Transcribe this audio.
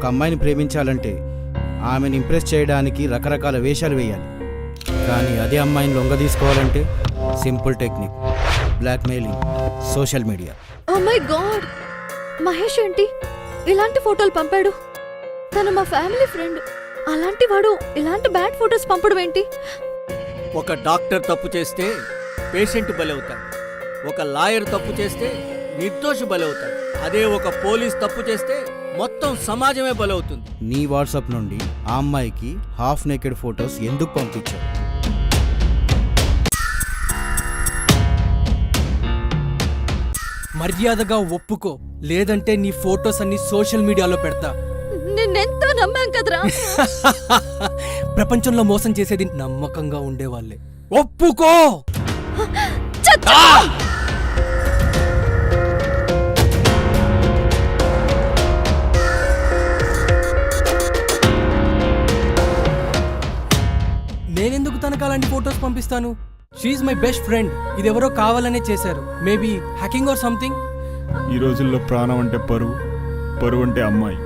ఒక అమ్మాయిని ప్రేమించాలంటే ఆమెను ఇంప్రెస్ చేయడానికి రకరకాల వేషాలు వేయాలి. కానీ అదే అమ్మాయిని లొంగ తీసుకోవాలంటే simple technique, blackmailing, social media. Oh my god, Mahesh ఏంటి ఇలాంటి ఫోటోలు పంపాడు? తను మా ఫ్యామిలీ ఫ్రెండ్, అలాంటి వాడు ఇలాంటి బ్యాడ్ ఫోటోస్ పంపడం ఏంటి? ఒక డాక్టర్ తప్పు చేస్తే పేషెంట్ బలవుతాడు, ఒక లాయర్ తప్పు చేస్తే నిర్దోషి బలవుతాడు, అదే ఒక పోలీస్ తప్పు చేస్తే మొత్తం సమాజమే బలవుతుంది. నీ వాట్సాప్ నుండి ఆ అమ్మాయికి హాఫ్ నేకెడ్ ఫొటోస్ ఎందుకు పంపించావు? మర్యాదగా ఒప్పుకో, లేదంటే నీ ఫొటోస్ అన్ని సోషల్ మీడియాలో పెడతా. నిన్నెంతో నమ్మాం కదరా. ప్రపంచంలో మోసం చేసేది నమ్మకంగా ఉండేవాళ్ళే. ఒప్పుకో. నేనెందుకు తనకు అలాంటి ఫొటోస్ పంపిస్తాను? She's my best friend. ఇది ఎవరో కావాలనే చేశారు. Maybe hacking or something. ఈ రోజుల్లో ప్రాణం అంటే పరువు, పరువు అంటే అమ్మాయి.